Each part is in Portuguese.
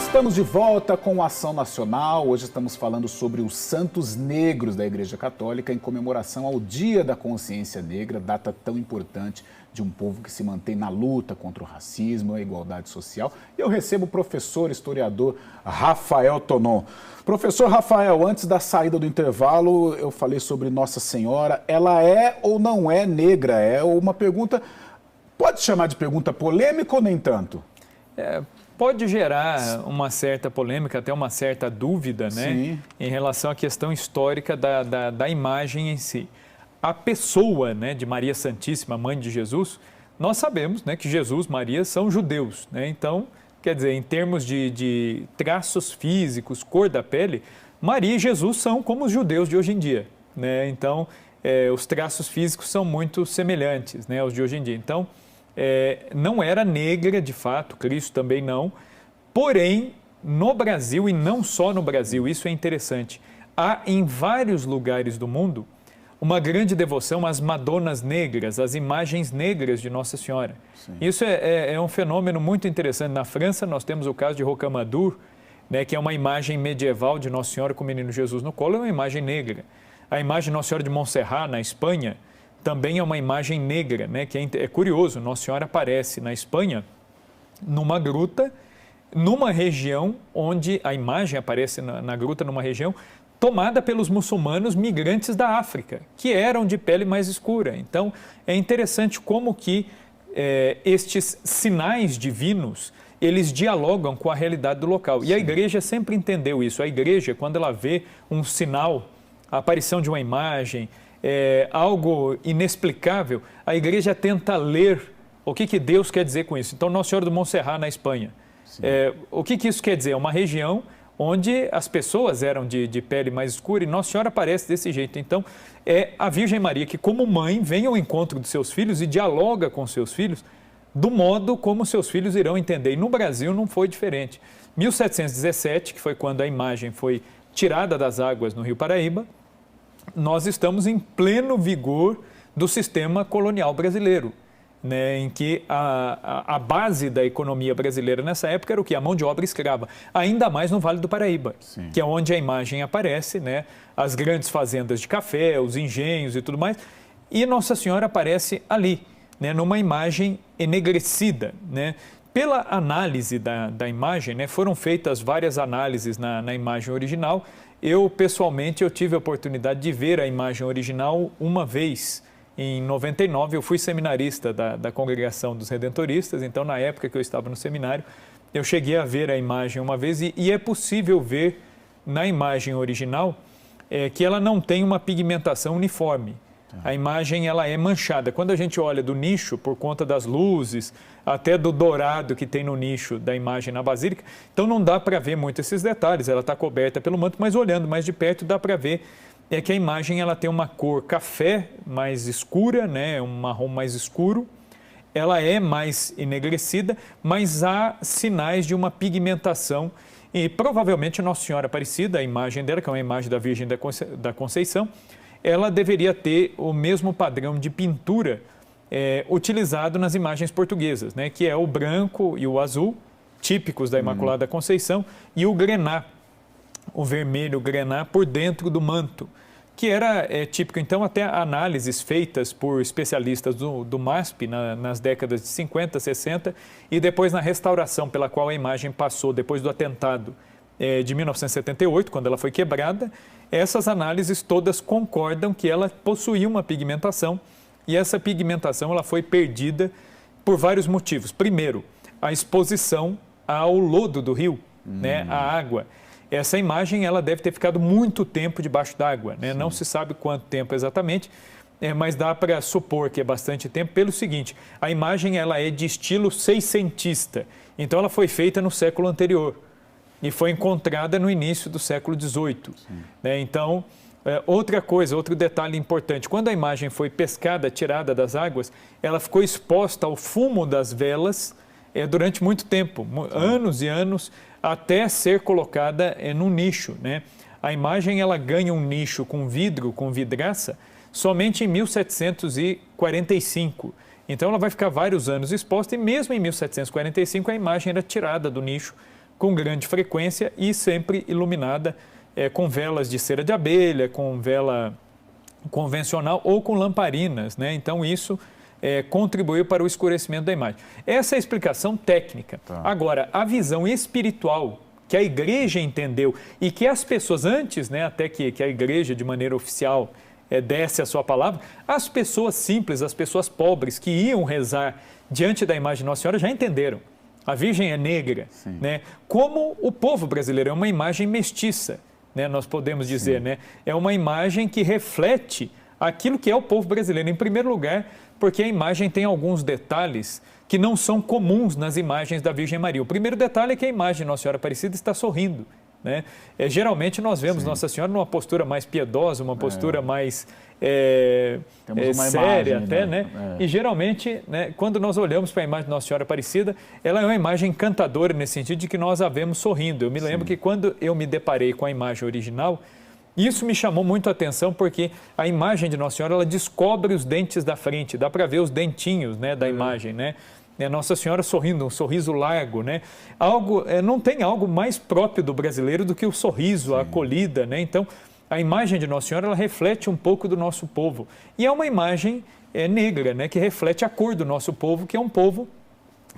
Estamos de volta com a Ação Nacional. Hoje estamos falando sobre os Santos Negros da Igreja Católica em comemoração ao Dia da Consciência Negra, data tão importante de um povo que se mantém na luta contra o racismo e a igualdade social. E eu recebo o professor historiador Rafael Tonon. Professor Rafael, antes da saída do intervalo, eu falei sobre Nossa Senhora. Ela é ou não é negra? É uma pergunta, pode chamar de pergunta polêmica ou nem tanto? Pode gerar uma certa polêmica, até uma certa dúvida, né? Sim. Em relação à questão histórica da imagem em si. A pessoa, né, de Maria Santíssima, mãe de Jesus, nós sabemos, né, que Jesus e Maria são judeus, né? Então, quer dizer, em termos de traços físicos, cor da pele, Maria e Jesus são como os judeus de hoje em dia, né? Então, os traços físicos são muito semelhantes, né, aos de hoje em dia. Então, não era negra, de fato, Cristo também não, porém, no Brasil, e não só no Brasil, isso é interessante, há em vários lugares do mundo uma grande devoção às Madonas negras, às imagens negras de Nossa Senhora. Sim. Isso é um fenômeno muito interessante. Na França, nós temos o caso de Rocamadour, né, que é uma imagem medieval de Nossa Senhora com o menino Jesus no colo, é uma imagem negra. A imagem de Nossa Senhora de Montserrat, na Espanha, também é uma imagem negra, né, que é curioso. Nossa Senhora aparece na Espanha, numa gruta, numa região onde a imagem aparece na gruta, numa região tomada pelos muçulmanos migrantes da África, que eram de pele mais escura. Então, é interessante como que estes sinais divinos, eles dialogam com a realidade do local. E a igreja sempre entendeu isso. A igreja, quando ela vê um sinal, a aparição de uma imagem, algo inexplicável, a igreja tenta ler o que Deus quer dizer com isso. Então, Nossa Senhora do Montserrat, na Espanha. O que isso quer dizer? É uma região onde as pessoas eram de pele mais escura e Nossa Senhora aparece desse jeito. Então, é a Virgem Maria que, como mãe, vem ao encontro de seus filhos e dialoga com seus filhos do modo como seus filhos irão entender. E no Brasil não foi diferente. 1717, que foi quando a imagem foi tirada das águas no Rio Paraíba, nós estamos em pleno vigor do sistema colonial brasileiro, né, em que a base da economia brasileira nessa época era o quê? A mão de obra escrava, ainda mais no Vale do Paraíba, Sim. que é onde a imagem aparece, né, as grandes fazendas de café, os engenhos e tudo mais, e Nossa Senhora aparece ali, né, numa imagem enegrecida, né. Pela análise da imagem, né, foram feitas várias análises na imagem original. Eu, pessoalmente, eu tive a oportunidade de ver a imagem original uma vez. Em 99, eu fui seminarista da Congregação dos Redentoristas, então, na época que eu estava no seminário, eu cheguei a ver a imagem uma vez e é possível ver na imagem original que ela não tem uma pigmentação uniforme. A imagem ela é manchada. Quando a gente olha do nicho, por conta das luzes, até do dourado que tem no nicho da imagem na Basílica, então não dá para ver muito esses detalhes, ela está coberta pelo manto, mas olhando mais de perto dá para ver que a imagem ela tem uma cor café mais escura, né, um marrom mais escuro, ela é mais enegrecida, mas há sinais de uma pigmentação e provavelmente Nossa Senhora Aparecida, a imagem dela, que é uma imagem da Virgem da Conceição, ela deveria ter o mesmo padrão de pintura utilizado nas imagens portuguesas, né, que é o branco e o azul, típicos da Imaculada Conceição, e o grená, o vermelho grená por dentro do manto, que era típico. Então, até análises feitas por especialistas do MASP nas décadas de 50, 60 e depois na restauração pela qual a imagem passou depois do atentado de 1978, quando ela foi quebrada, essas análises todas concordam que ela possuía uma pigmentação e essa pigmentação ela foi perdida por vários motivos. Primeiro, a exposição ao lodo do rio, né, a água. Essa imagem ela deve ter ficado muito tempo debaixo d'água, né? Não se sabe quanto tempo exatamente, mas dá para supor que é bastante tempo pelo seguinte, a imagem ela é de estilo seiscentista, então ela foi feita no século anterior e foi encontrada no início do século XVIII. Né? Então, outro detalhe importante, quando a imagem foi pescada, tirada das águas, ela ficou exposta ao fumo das velas durante muito tempo, anos e anos, até ser colocada num nicho, né? A imagem ela ganha um nicho com vidro, com vidraça, somente em 1745. Então ela vai ficar vários anos exposta e mesmo em 1745 a imagem era tirada do nicho com grande frequência e sempre iluminada com velas de cera de abelha, com vela convencional ou com lamparinas, né? Então isso contribuiu para o escurecimento da imagem. Essa é a explicação técnica. Tá. Agora, a visão espiritual que a igreja entendeu e que as pessoas antes, né, até que a igreja de maneira oficial desse a sua palavra, as pessoas simples, as pessoas pobres que iam rezar diante da imagem de Nossa Senhora já entenderam. A Virgem é negra, né? Como o povo brasileiro é uma imagem mestiça, né? Nós podemos dizer, né? É uma imagem que reflete aquilo que é o povo brasileiro. Em primeiro lugar, porque a imagem tem alguns detalhes que não são comuns nas imagens da Virgem Maria. O primeiro detalhe é que a imagem de Nossa Senhora Aparecida está sorrindo, né? Geralmente nós vemos Nossa Senhora numa postura mais piedosa, uma postura mais séria, imagem, até, né? E geralmente, né, quando nós olhamos para a imagem de Nossa Senhora Aparecida, ela é uma imagem encantadora nesse sentido de que nós a vemos sorrindo. Eu me lembro que quando eu me deparei com a imagem original, isso me chamou muito a atenção porque a imagem de Nossa Senhora ela descobre os dentes da frente, dá para ver os dentinhos, né, da imagem, né? Nossa Senhora sorrindo, um sorriso largo, né? Não tem algo mais próprio do brasileiro do que o sorriso, a acolhida, né? Então, a imagem de Nossa Senhora ela reflete um pouco do nosso povo. E é uma imagem negra, né? Que reflete a cor do nosso povo, que é um povo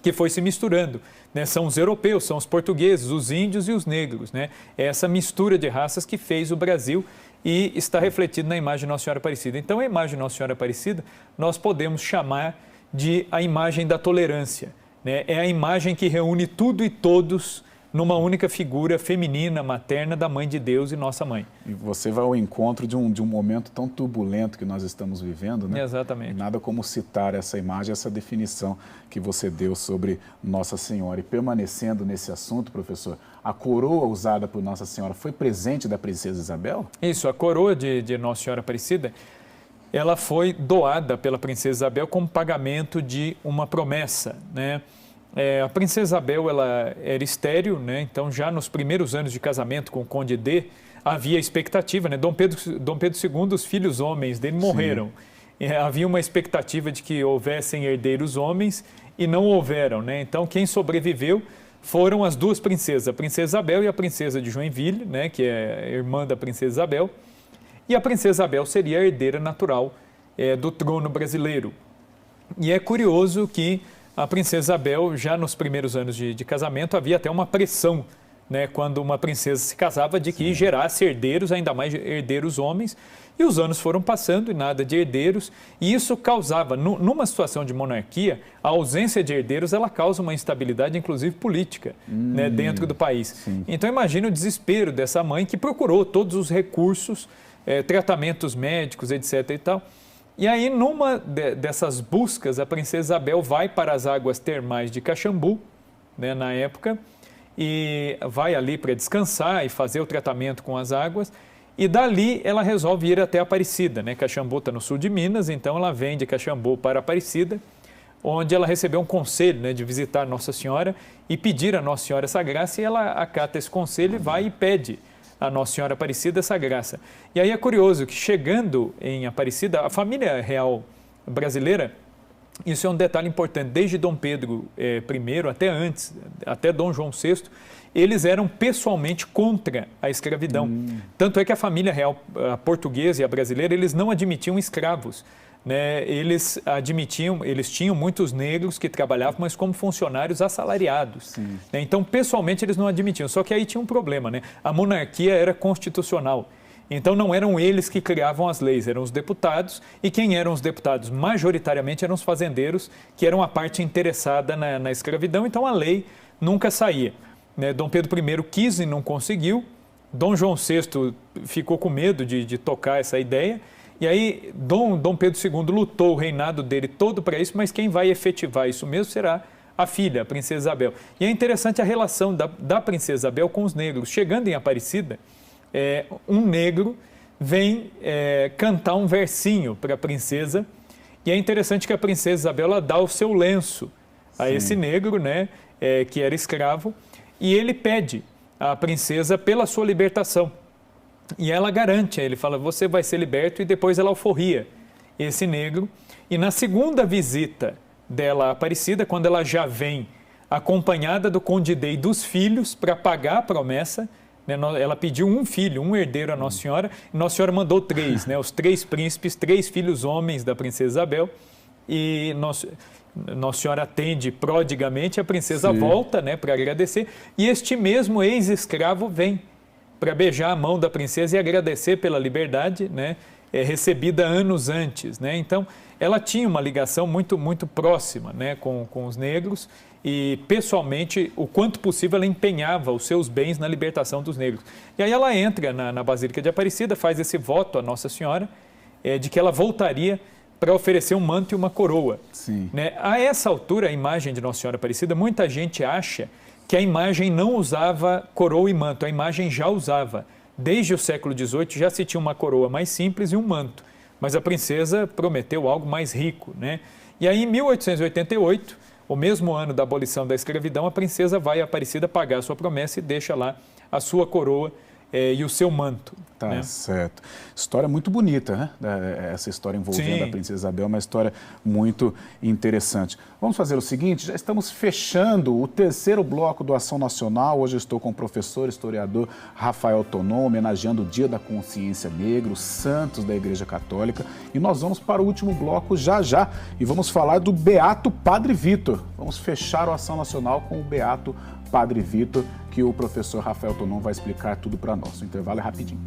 que foi se misturando, né? São os europeus, são os portugueses, os índios e os negros, né? É essa mistura de raças que fez o Brasil e está refletido na imagem de Nossa Senhora Aparecida. Então, a imagem de Nossa Senhora Aparecida, nós podemos chamar de a imagem da tolerância, né? É a imagem que reúne tudo e todos numa única figura feminina, materna, da Mãe de Deus e Nossa Mãe. E você vai ao encontro de um momento tão turbulento que nós estamos vivendo, né? Exatamente. E nada como citar essa imagem, essa definição que você deu sobre Nossa Senhora. E permanecendo nesse assunto, professor, a coroa usada por Nossa Senhora foi presente da Princesa Isabel? Isso, a coroa de Nossa Senhora Aparecida, ela foi doada pela Princesa Isabel como pagamento de uma promessa, né? A Princesa Isabel ela era estéril, né? Então já nos primeiros anos de casamento com o Conde D, havia expectativa, né? Dom Pedro II, os filhos homens dele morreram. Havia uma expectativa de que houvessem herdeiros homens e não houveram, né? Então quem sobreviveu foram as duas princesas, a Princesa Isabel e a Princesa de Joinville, né? Que é irmã da Princesa Isabel. E a Princesa Isabel seria a herdeira natural do trono brasileiro. E é curioso que a Princesa Isabel, já nos primeiros anos de casamento, havia até uma pressão, né, quando uma princesa se casava, de que gerasse herdeiros, ainda mais herdeiros homens. E os anos foram passando e nada de herdeiros. E isso causava, numa situação de monarquia, a ausência de herdeiros, ela causa uma instabilidade, inclusive política, né, dentro do país. Sim. Então imagine o desespero dessa mãe que procurou todos os recursos, tratamentos médicos, etc. e tal. E aí, numa dessas buscas, a Princesa Isabel vai para as águas termais de Caxambu, né, na época, e vai ali para descansar e fazer o tratamento com as águas. E dali ela resolve ir até Aparecida, né? Caxambu está no sul de Minas, então ela vem de Caxambu para Aparecida, onde ela recebeu um conselho, né, de visitar Nossa Senhora e pedir a Nossa Senhora essa graça, e ela acata esse conselho e vai e pede a Nossa Senhora Aparecida essa graça. E aí é curioso que, chegando em Aparecida, a família real brasileira, isso é um detalhe importante, desde Dom Pedro I até antes, até Dom João VI, eles eram pessoalmente contra a escravidão. Tanto é que a família real a portuguesa e a brasileira, eles não admitiam escravos, né? Eles tinham muitos negros que trabalhavam, mas como funcionários assalariados, né? Então, pessoalmente, eles não admitiam. Só que aí tinha um problema, né? A monarquia era constitucional. Então, não eram eles que criavam as leis, eram os deputados. E quem eram os deputados? Majoritariamente eram os fazendeiros, que eram a parte interessada na escravidão. Então, a lei nunca saía, né? Dom Pedro I quis e não conseguiu. Dom João VI ficou com medo de tocar essa ideia. E aí, Dom Pedro II lutou o reinado dele todo para isso, mas quem vai efetivar isso mesmo será a filha, a Princesa Isabel. E é interessante a relação da Princesa Isabel com os negros. Chegando em Aparecida, um negro vem cantar um versinho para a princesa, e é interessante que a Princesa Isabel ela dá o seu lenço a esse negro, né, que era escravo, e ele pede à princesa pela sua libertação. E ela garante, ele fala, você vai ser liberto, e depois ela alforria esse negro. E na segunda visita dela à Aparecida, quando ela já vem acompanhada do conde-dei dos filhos para pagar a promessa. Ela pediu um filho, um herdeiro a Nossa Senhora, e Nossa Senhora mandou 3, né? Os 3 príncipes, 3 filhos homens da princesa Isabel, e Nossa Senhora atende prodigamente, a princesa volta, né, para agradecer, e este mesmo ex-escravo vem para beijar a mão da princesa e agradecer pela liberdade, né, recebida anos antes, né? Então, ela tinha uma ligação muito, muito próxima, né, com os negros, e pessoalmente, o quanto possível, ela empenhava os seus bens na libertação dos negros. E aí ela entra na Basílica de Aparecida, faz esse voto à Nossa Senhora, de que ela voltaria para oferecer um manto e uma coroa. Sim. Né? A essa altura, a imagem de Nossa Senhora Aparecida, muita gente acha que a imagem não usava coroa e manto, a imagem já usava. Desde o século XVIII já se tinha uma coroa mais simples e um manto, mas a princesa prometeu algo mais rico, né? E aí, em 1888, o mesmo ano da abolição da escravidão, a princesa vai a Aparecida pagar a sua promessa e deixa lá a sua coroa e o seu manto. Tá, né? Certo. História muito bonita, né? Essa história envolvendo a princesa Isabel, uma história muito interessante. Vamos fazer o seguinte, já estamos fechando o 3º bloco do Ação Nacional. Hoje eu estou com o professor, historiador Rafael Tonon, homenageando o Dia da Consciência Negra, os santos da Igreja Católica. E nós vamos para o último bloco já e vamos falar do Beato Padre Vitor. Vamos fechar o Ação Nacional com o Beato Padre Vitor, que o professor Rafael Tonon vai explicar tudo para nós. O intervalo é rapidinho.